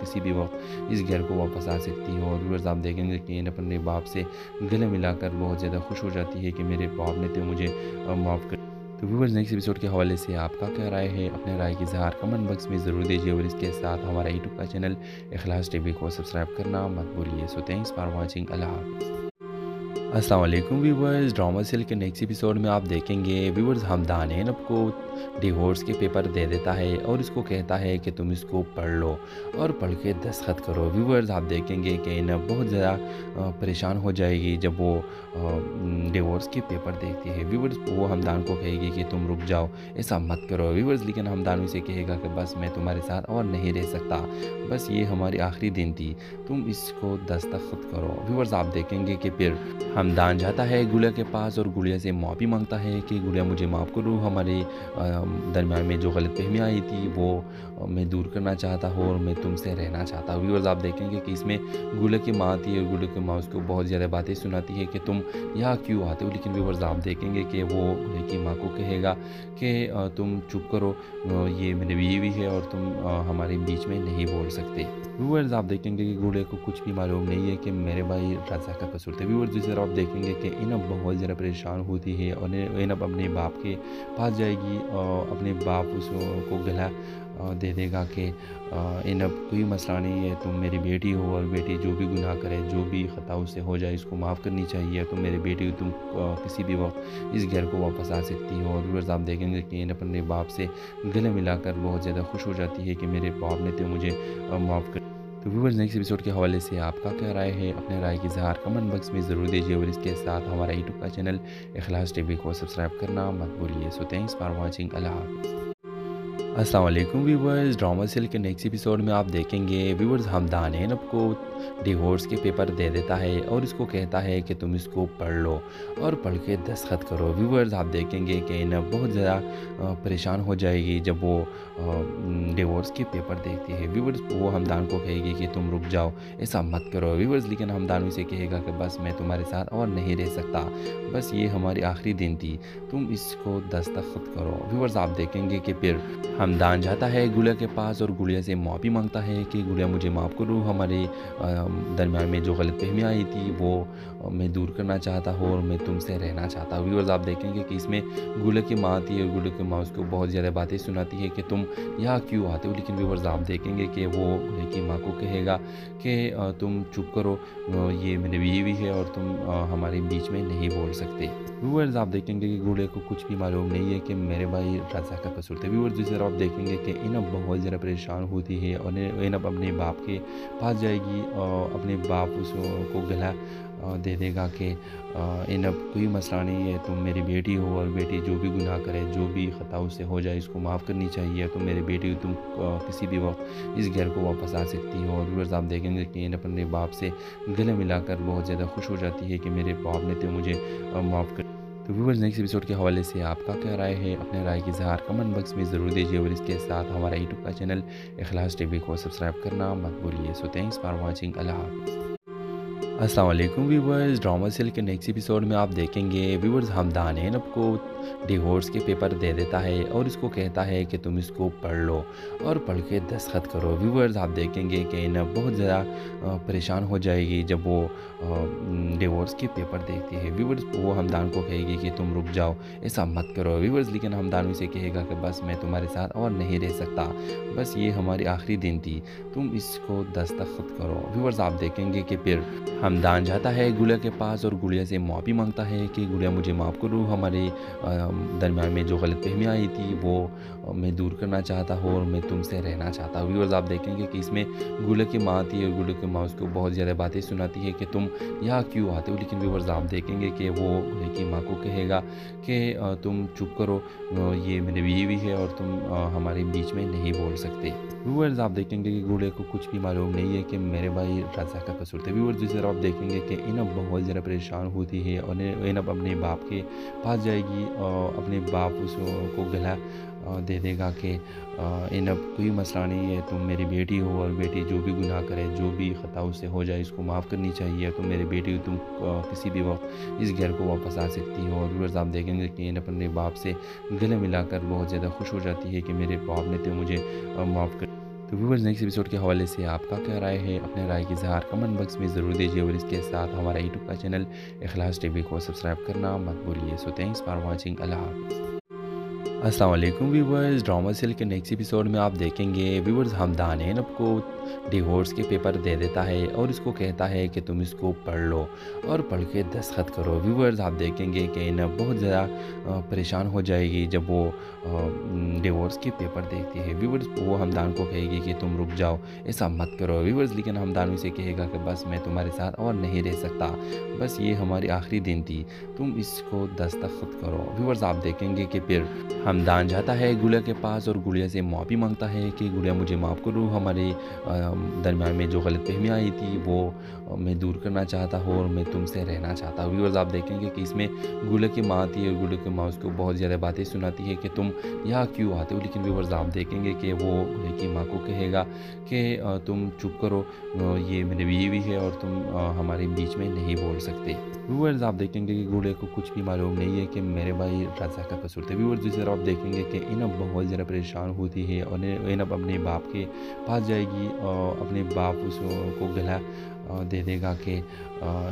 किसी भी वक्त इस घर को वापस आ सकती हो। और व्यूअर्स आप देखेंगे कि इनब अपने बाप से गले मिलाकर बहुत ज़्यादा खुश हो जाती है कि मेरे बाप ने तो मुझे माफ़ कर। तो व्यूअर्स नेक्स्ट एपिसोड के हवाले से आपका क्या राय है, अपने राय की इज़हार कमेंट बॉक्स में ज़रूर दीजिए और इसके साथ हमारा यूट्यूब का चैनल इखलास टीवी को सब्सक्राइब करना मत भूलिए। सो थैंक्स फॉर वाचिंग, अल्लाह हाफ़िज़। अस्सलाम वालेकुम व्यूवर्स, ड्रामा सीरियल के नेक्स्ट एपिसोड में आप देखेंगे व्यूवर्स हमदान एनब को डिवोर्स के पेपर दे देता है और इसको कहता है कि तुम इसको पढ़ लो और पढ़ के दस्तखत करो। व्यूवर्स आप देखेंगे कि एनब बहुत ज़्यादा परेशान हो जाएगी जब वो डिवोर्स के पेपर देखती है। व्यूवर्स वो हमदान को कहेगी कि तुम रुक जाओ, ऐसा मत करो व्यूवर्स, लेकिन हमदान उसे कहेगा कि बस मैं तुम्हारे साथ और नहीं रह सकता, बस ये हमारी आखिरी दिन थी, तुम इसको दस्तखत करो। व्यूवर्स आप देखेंगे कि फिर हमदान जाता है गुड़िया के पास और गुड़िया से माफ़ी मांगता है कि गुड़िया मुझे माफ़ करो, हमारे दरमियान में जो गलतफहमियाँ आई थी वो मैं दूर करना चाहता हूँ और मैं तुमसे रहना चाहता हूँ। व्यूअर्स आप देखेंगे कि इसमें गुड़िया की माँ आती है और गुड़िया की माँ उसको बहुत ज़्यादा बातें सुनाती है कि तुम यहाँ क्यों आते हो, लेकिन व्यूअर्स आप देखेंगे कि वो गुड़िया की माँ को कहेगा कि तुम चुप करो, ये मेरी बीवी है और तुम हमारे बीच में नहीं बोल सकते। व्यूअर्स आप देखेंगे कि गुड़िया को कुछ भी मालूम नहीं है कि मेरे भाई रज़ा का कसूर था। व्यूअर्स दूसरी तरफ आप देखेंगे कि इनब बहुत ज़्यादा परेशान होती है और इनब अपने बाप के पास जाएगी और अपने बाप उसको गला दे देगा कि इनब कोई मसला नहीं है, तुम मेरी बेटी हो और बेटी जो भी गुनाह करे, जो भी ख़ता उससे हो जाए इसको माफ़ करनी चाहिए, तुम मेरी बेटी हो, तुम किसी भी वक्त इस घर को वापस आ सकती हो। और व्यूअर्स आप देखेंगे कि इनब अपने बाप से गले मिलाकर बहुत ज़्यादा खुश हो जाती है कि मेरे बाप ने तो मुझे माफ़ कर। तो व्यूअर्स नेक्स्ट एपिसोड के हवाले से आपका क्या राय है, अपने राय की इज़हार कमेंट बॉक्स में ज़रूर दीजिए और इसके साथ हमारा यूट्यूब का चैनल इखलास टीवी को सब्सक्राइब करना मत भूलिए। सो थैंक्स फॉर वाचिंग, अल्लाह हाफ़िज़। अस्सलाम वालेकुम व्यूवर्स, ड्रामा सीरियल के नेक्स्ट एपिसोड में आप देखेंगे व्यूवर्स हमदान एनब को डिवोर्स के पेपर दे देता है और इसको कहता है कि तुम इसको पढ़ लो और पढ़ के दस्तखत करो। व्यूवर्स आप देखेंगे कि एनब बहुत ज़्यादा परेशान हो जाएगी जब वो डिवोर्स के पेपर देखती है। व्यूवर्स वो हमदान को कहेगी कि तुम रुक जाओ, ऐसा मत करो व्यूवर्स, लेकिन हमदान उसे कहेगा कि बस मैं तुम्हारे साथ और नहीं रह सकता, बस ये हमारी आखिरी दिन थी, तुम इसको दस्तखत करो। व्यूवर्स आप देखेंगे कि फिर हमदान जाता है गुड़िया के पास और गुड़िया से माफ़ी मांगता है कि गुड़िया मुझे माफ़ करो, हमारे दरमियान में जो गलतफहमियाँ आई थी वो मैं दूर करना चाहता हूँ और मैं तुमसे रहना चाहता हूँ। व्यूअर्स आप देखेंगे कि इसमें गुड़िया की माँ आती है और गुड़िया की माँ उसको बहुत ज़्यादा बातें सुनाती है कि तुम यहाँ क्यों आते हो, लेकिन व्यूअर्स आप देखेंगे कि वो गुड़िया की माँ को कहेगा कि तुम चुप करो, ये मेरी बीवी है और तुम हमारे बीच में नहीं बोल सकते। व्यूअर्स आप देखेंगे कि गुड़िया को कुछ भी मालूम नहीं है कि मेरे भाई रज़ा का कसूर था। व्यूअर्स दूसरी तरफ आप देखेंगे कि इनब बहुत ज़्यादा परेशान होती है और इनब अपने बाप के पास जाएगी और अपने बाप उसको गला दे देगा कि इनब कोई मसला नहीं है, तुम मेरी बेटी हो और बेटी जो भी गुनाह करे, जो भी ख़ता उससे हो जाए इसको माफ़ करनी चाहिए, तुम मेरी बेटी हो, तुम किसी भी वक्त इस घर को वापस आ सकती हो। और व्यूअर्स आप देखेंगे कि इनब अपने बाप से गले मिलाकर बहुत ज़्यादा खुश हो जाती है कि मेरे बाप ने तो मुझे माफ़ कर। तो व्यूअर्स नेक्स्ट एपिसोड के हवाले से आपका क्या राय है, अपने राय की इज़हार कमेंट बॉक्स में ज़रूर दीजिए और इसके साथ हमारा यूट्यूब का चैनल इखलास टीवी को सब्सक्राइब करना मत भूलिए। सो थैंक्स फॉर वाचिंग, अल्लाह हाफ़िज़। अस्सलाम वालेकुम व्यूवर्स, ड्रामा सीरियल के नेक्स्ट एपिसोड में आप देखेंगे व्यूवर्स हमदान एनब को डिवोर्स के पेपर दे देता है और इसको कहता है कि तुम इसको पढ़ लो और पढ़ के दस्तखत करो। व्यूवर्स आप देखेंगे कि एनब बहुत ज़्यादा परेशान हो जाएगी जब वो डिवोर्स के पेपर देखती है। व्यूवर्स वो हमदान को कहेगी कि तुम रुक जाओ, ऐसा मत करो व्यूवर्स, लेकिन हमदान उसे कहेगा कि बस मैं तुम्हारे साथ और नहीं रह सकता, बस ये हमारी आखिरी दिन थी, तुम इसको दस्तखत करो। व्यूवर्स आप देखेंगे कि फिर हमदान जाता है गुड़िया के पास और गुड़िया से माफ़ी मांगता है कि गुड़िया मुझे माफ़ करो, हमारे दरमियान में जो गलतफहमियाँ आई थी वो मैं दूर करना चाहता हूँ और मैं तुमसे रहना चाहता हूँ। व्यूअर्स आप देखेंगे कि इसमें गुड़िया की माँ आती है और गुड़िया की माँ उसको बहुत ज़्यादा बातें सुनाती है कि तुम यहाँ क्यों आते हो, लेकिन व्यूअर्स आप देखेंगे कि वो गुड़िया की माँ को कहेगा कि तुम चुप करो, ये मेरी बीवी है और तुम हमारे बीच में नहीं बोल सकते। व्यूअर्स आप देखेंगे कि गुड़िया को कुछ भी मालूम नहीं है कि मेरे भाई रज़ा का कसूर था। व्यूअर्स दूसरी तरफ आप देखेंगे कि इनब बहुत ज़्यादा परेशान होती है और इनब अपने बाप के पास जाएगी और अपने बाप उसको गला दे देगा कि इनब कोई मसला नहीं है, तुम मेरी बेटी हो और बेटी जो भी गुनाह करे, जो भी ख़ता उससे हो जाए इसको माफ़ करनी चाहिए, तुम मेरी बेटी हो, तुम किसी भी वक्त इस घर को वापस आ सकती हो। और व्यूअर्स आप देखेंगे कि इनब अपने बाप से गले मिलाकर बहुत ज़्यादा खुश हो जाती है कि मेरे बाप ने तो मुझे माफ़ कर। तो व्यूअर्स नेक्स्ट एपिसोड के हवाले से आपका क्या राय है, अपने राय की इज़हार कमेंट बॉक्स में ज़रूर दीजिए और इसके साथ हमारा यूट्यूब का चैनल इखलास टीवी को सब्सक्राइब करना मत भूलिए। सो थैंक्स फॉर वाचिंग, अल्लाह हाफ़िज़। अस्सलाम वालेकुम व्यूवर्स, ड्रामा सीरियल के नेक्स्ट एपिसोड में आप देखेंगे व्यूवर्स हमदान एनब को डिवोर्स के पेपर दे देता है और इसको कहता है कि तुम इसको पढ़ लो और पढ़ के दस्तखत करो। व्यूअर्स, आप देखेंगे कि ना बहुत ज़्यादा परेशान हो जाएगी जब वो डिवोर्स के पेपर देखती है। व्यूअर्स, वो हमदान को कहेगी कि तुम रुक जाओ, ऐसा मत करो। व्यूअर्स, लेकिन हमदान उसे कहेगा कि बस मैं तुम्हारे साथ और नहीं रह सकता, बस ये हमारी आखिरी दिन थी, तुम इसको दस्तखत करो। व्यूअर्स, आप देखेंगे कि फिर हमदान जाता है गुड़िया के पास और गुड़िया से माफ़ी मांगता है कि गुड़िया मुझे माफ़ करो, हमारे दरमियान में जो गलतफहमियाँ आई थी वो मैं दूर करना चाहता हूँ और मैं तुमसे रहना चाहता हूँ। व्यूअर्स, आप देखेंगे कि इसमें गुड़िया की माँ आती है और गुड़िया की माँ उसको बहुत ज़्यादा बातें सुनाती है कि तुम यहाँ क्यों आते हो। लेकिन व्यूअर्स, आप देखेंगे कि वो गुड़िया की माँ को कहेगा कि तुम चुप करो, ये मेरी बीवी है और तुम हमारे बीच में नहीं बोल सकते। व्यूअर्स, आप देखेंगे कि गुड़िया को कुछ भी मालूम नहीं है कि मेरे भाई रज़ा का कसूर था। व्यूअर्स, दूसरी तरफ आप देखेंगे कि इनब बहुत ज़्यादा परेशान होती है और इनब अपने बाप के पास जाएगी और अपने बाप उसको गला दे देगा कि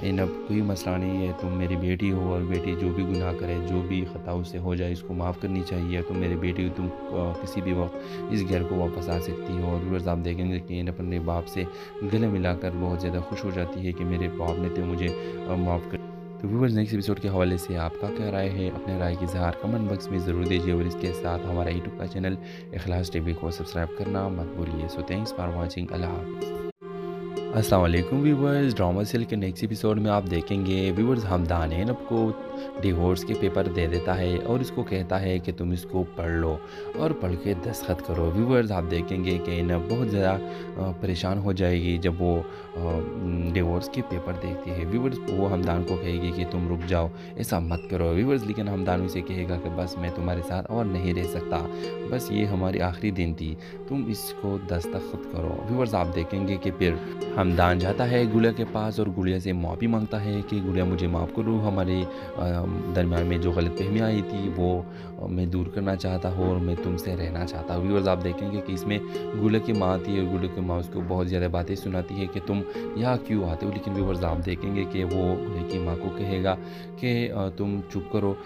इनब कोई मसला नहीं है, तुम मेरी बेटी हो और बेटी जो भी गुनाह करे, जो भी ख़ता उससे हो जाए, इसको माफ़ करनी चाहिए। तुम मेरी बेटी हो, तुम किसी भी वक्त इस घर को वापस आ सकती हो। और व्यूअर्स, आप देखेंगे कि इनब अपने बाप से गले मिलाकर बहुत ज़्यादा खुश हो जाती है कि मेरे बाप ने तो मुझे माफ़ कर। तो व्यूअर्स, नेक्स्ट एपिसोड के हवाले से आपका क्या राय है? अपने राय की इज़हार कमेंट बॉक्स में ज़रूर दीजिए और इसके साथ हमारा यूट्यूब का चैनल इखलास टीवी को सब्सक्राइब करना मत भूलिए। So thanks for watching. अल्लाह हाफ़िज़। अस्सलाम वालेकुम व्यूवर्स, ड्रामा सीरियल के नेक्स्ट एपिसोड में आप देखेंगे व्यूवर्स हमदान इनब को डिवोर्स के पेपर दे देता है और इसको कहता है कि तुम इसको पढ़ लो और पढ़ के दस्तखत करो। व्यूवर्स, आप देखेंगे कि इनब बहुत ज़्यादा परेशान हो जाएगी जब वो डिवोर्स के पेपर देखती है। व्यूवर्स, वो हमदान को कहेगी कि तुम रुक जाओ, ऐसा मत करो। व्यूवर्स, लेकिन हमदान उसे कहेगा कि बस मैं तुम्हारे साथ और नहीं रह सकता, बस ये हमारी आखिरी दिन थी, तुम इसको दस्तखत करो। व्यूवर्स, आप देखेंगे कि फिर हमदान जाता है गुड़िया के पास और गुड़िया से माफ़ी मांगता है कि गुड़िया मुझे माफ़ करो, हमारे दरमियान में जो गलतफहमियाँ आई थी वो मैं दूर करना चाहता हूँ और मैं तुमसे रहना चाहता हूँ। व्यूअर्स, आप देखेंगे कि इसमें गुड़िया की माँ आती है और गुड़िया की माँ उसको बहुत ज़्यादा बातें सुनाती है कि तुम यहाँ क्यों आते हो। लेकिन व्यूअर्स, आप देखेंगे कि वो गुड़िया की माँ को कहेगा कि तुम चुप करो,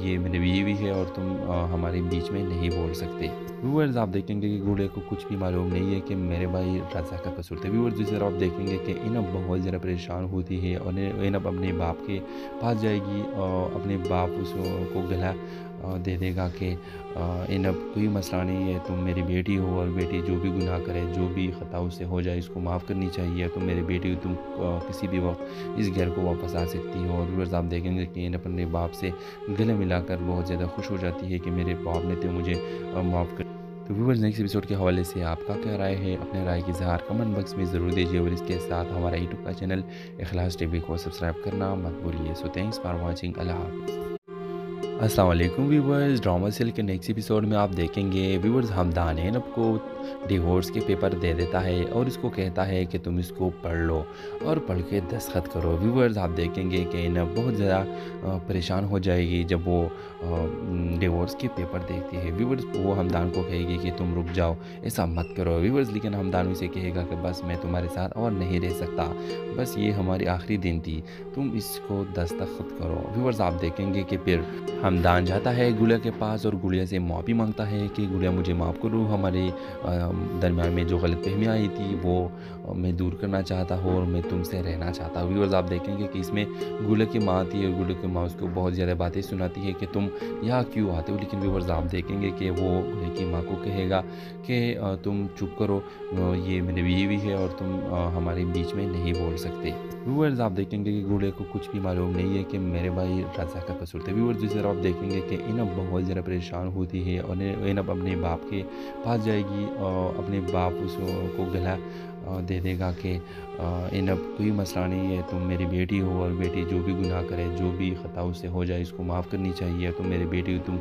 ये मेरी बीवी है और तुम हमारे बीच में नहीं बोल सकते। व्यूअर्स, आप देखेंगे कि गुड़िया को कुछ भी मालूम नहीं है कि मेरे भाई रज़ा का कसूर था। व्यूअर्स, दूसरी तरफ आप देखेंगे कि इनब बहुत ज़्यादा परेशान होती है और इनब अपने बाप के पास जाएगी और अपने बाप उसको गला दे देगा कि इनब कोई मसला नहीं है, तुम मेरी बेटी हो और बेटी जो भी गुनाह करे, जो भी ख़ता उससे हो जाए, इसको माफ़ करनी चाहिए। तुम मेरी बेटी हो, तुम किसी भी वक्त इस घर को वापस आ सकती हो। और व्यूअर्स, आप देखेंगे कि इनब अपने बाप से गले मिलाकर बहुत ज़्यादा खुश हो जाती है कि मेरे बाप ने तो मुझे माफ़ कर। तो व्यूअर्स, नेक्स्ट एपिसोड के हवाले से आपका क्या राय है? अपने राय की इज़हार कमेंट बॉक्स में ज़रूर दीजिए और इसके साथ हमारा यूट्यूब का चैनल इखलास टीवी को सब्सक्राइब करना मत भूलिए। So thanks for watching. अल्लाह हाफ़िज़। अस्सलाम वालेकुम व्यूवर्स, ड्रामा सीरियल के नेक्स्ट एपिसोड में आप देखेंगे व्यूवर्स हमदान इनब को डिवोर्स के पेपर दे देता है और इसको कहता है कि तुम इसको पढ़ लो और पढ़ के दस्तखत करो। व्यूवर्स, आप देखेंगे कि इनब बहुत ज़्यादा परेशान हो जाएगी जब वो डिवोर्स के पेपर देखती है। व्यूवर्स, वो हमदान को कहेगी कि तुम रुक जाओ, ऐसा मत करो। व्यूवर्स, लेकिन हमदान उसे कहेगा कि बस मैं तुम्हारे साथ और नहीं रह सकता, बस ये हमारी आखिरी दिन थी, तुम इसको दस्तखत करो। व्यूवर्स, आप देखेंगे कि फिर हमदान जाता है गुड़िया के पास और गुड़िया से माफ़ी मांगता है कि गुड़िया मुझे माफ़ करो, हमारे दरमियान में जो गलतफहमियाँ आई थी वो मैं दूर करना चाहता हूँ और मैं तुमसे रहना चाहता हूँ। व्यूअर्स, आप देखेंगे कि इसमें गुड़िया की माँ आती है और गुड़िया की माँ उसको बहुत ज़्यादा बातें सुनाती है कि तुम यहाँ क्यों आते हो। लेकिन व्यूअर्स, आप देखेंगे कि वो गुड़िया की माँ को कहेगा कि तुम चुप करो, ये मेरी बीवी है और तुम हमारे बीच में नहीं बोल सकते। व्यूअर्स, आप देखेंगे कि गुड़िया को कुछ भी मालूम नहीं है कि मेरे भाई रज़ा का कसूर था। व्यूअर्स, दूसरी तरफ आप देखेंगे कि इनब बहुत ज़्यादा परेशान होती है और इनब अपने बाप के पास जाएगी और अपने बाप उसको गला दे देगा कि इनब कोई मसला नहीं है, तुम मेरी बेटी हो और बेटी जो भी गुनाह करे, जो भी ख़ता उससे हो जाए, इसको माफ़ करनी चाहिए। तुम मेरी बेटी हो, तुम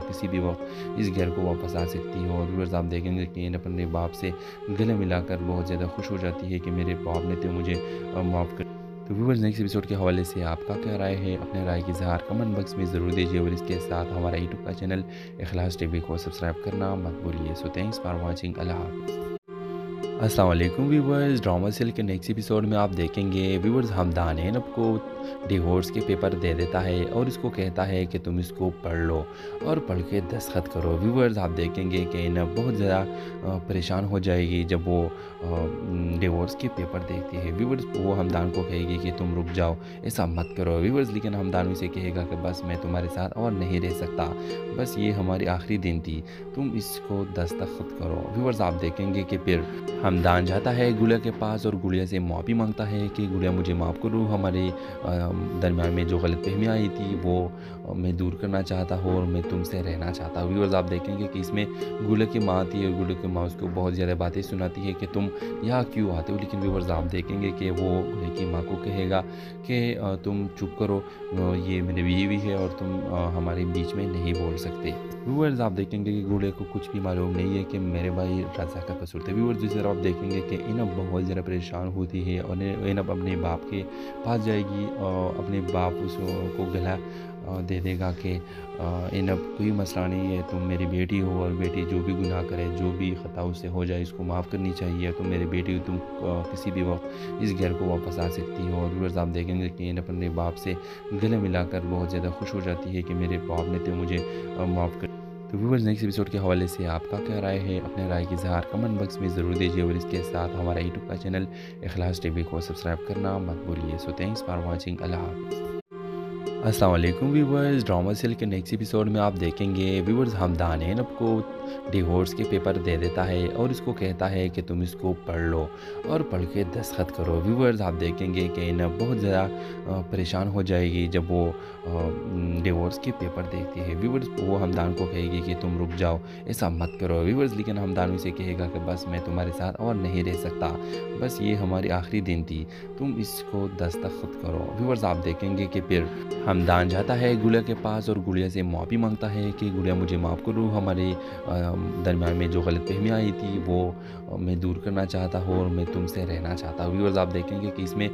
किसी भी वक्त इस घर को वापस आ सकती हो। और व्यूअर्स, आप देखेंगे कि इनब अपने बाप से गले मिलाकर बहुत ज़्यादा खुश हो जाती है कि मेरे बाप ने तो मुझे माफ़ कर। तो व्यूअर्स, नेक्स्ट एपिसोड के हवाले से आपका क्या राय है? अपने राय की इज़हार कमेंट बॉक्स में ज़रूर दीजिए और इसके साथ हमारा यूट्यूब का चैनल इखलास टीवी को सब्सक्राइब करना मत भूलिए। So thanks for watching. अल्लाह हाफ़िज़। अस्सलाम वालेकुम व्यूवर्स, ड्रामा सीरियल के नेक्स्ट एपिसोड में आप देखेंगे व्यूवर्स हमदान इनब को डिवोर्स के पेपर दे देता है और इसको कहता है कि तुम इसको पढ़ लो और पढ़ के दस्तखत करो। व्यूअर्स आप देखेंगे कि ना बहुत ज़्यादा परेशान हो जाएगी जब वो डिवोर्स के पेपर देखती है। व्यूअर्स वो हमदान को कहेगी कि तुम रुक जाओ, ऐसा मत करो व्यूअर्स, लेकिन हमदान उसे कहेगा कि बस मैं तुम्हारे साथ और नहीं रह सकता, बस ये हमारी आखिरी दिन थी, तुम इसको दस्तखत करो। व्यूअर्स आप देखेंगे कि फिर हमदान जाता है गुड़िया के पास और गुड़िया से माफ़ी मांगता है कि गुड़िया मुझे माफ़ करो, हमारे दरमियान में जो गलतफहमियाँ आई थी वो मैं दूर करना चाहता हूँ और मैं तुमसे रहना चाहता हूँ। व्यूअर्स आप देखेंगे कि इसमें गुड़िया की माँ आती है, गुड़िया की माँ उसको बहुत ज़्यादा बातें सुनाती है कि तुम यहाँ क्यों आते हो, लेकिन व्यूअर्स आप देखेंगे कि वो गुड़िया की माँ को कहेगा कि तुम चुप करो, ये मेरी बीवी है और तुम हमारे बीच में नहीं बोल सकते। व्यूअर्स आप देखेंगे कि गुड़िया को कुछ भी मालूम नहीं है कि मेरे भाई रज़ा का कसूर था। व्यूअर्स दूसरी तरफ आप देखेंगे कि इनब बहुत ज़्यादा परेशान होती है और इनब अपने बाप के पास जाएगी और अपने बाप उसको गला दे देगा कि इनब कोई मसला नहीं है, तुम मेरी बेटी हो और बेटी जो भी गुनाह करे, जो भी ख़ता उससे हो जाए, इसको माफ़ करनी चाहिए, तुम मेरी बेटी हो, तुम किसी भी वक्त इस घर को वापस आ सकती हो। और व्यूअर्स आप देखेंगे कि इनब अपने बाप से गले मिलाकर बहुत ज़्यादा खुश हो जाती है कि मेरे बाप ने तो मुझे माफ़ कर। तो व्यूअर्स नेक्स्ट एपिसोड के हवाले से आपका क्या राय है, अपने राय की इज़हार कमेंट बॉक्स में ज़रूर दीजिए और इसके साथ हमारा यूट्यूब का चैनल इखलास टीवी को सब्सक्राइब करना मत भूलिए। सो थैंक्स फॉर वाचिंग, अल्लाह हाफ़िज़। अस्सलाम वालेकुम व्यूवर्स, ड्रामा सीरियल के नेक्स्ट एपिसोड में आप देखेंगे व्यूवर्स हमदान इनब को डिवोर्स के पेपर दे देता है और इसको कहता है कि तुम इसको पढ़ लो और पढ़ के दस्तखत करो। व्यूवर्स आप देखेंगे कि इनब बहुत ज़्यादा परेशान हो जाएगी जब वो डिवोर्स के पेपर देखती है। व्यूवर्स वो हमदान को कहेगी कि तुम रुक जाओ, ऐसा मत करो व्यूवर्स, लेकिन हमदान उसे कहेगा कि बस मैं तुम्हारे साथ और नहीं रह सकता, बस ये हमारी आखिरी दिन थी, तुम इसको दस्तखत करो। व्यूवर्स आप देखेंगे कि फिर हमदान जाता है गुड़िया के पास और गुड़िया से माफ़ी मांगता है कि गुड़िया मुझे माफ़ करो, हमारे दरमियान में जो गलतफहमियाँ आई थी वो मैं दूर करना चाहता हूँ और मैं तुमसे रहना चाहता हूँ। व्यूअर्स आप देखेंगे कि इसमें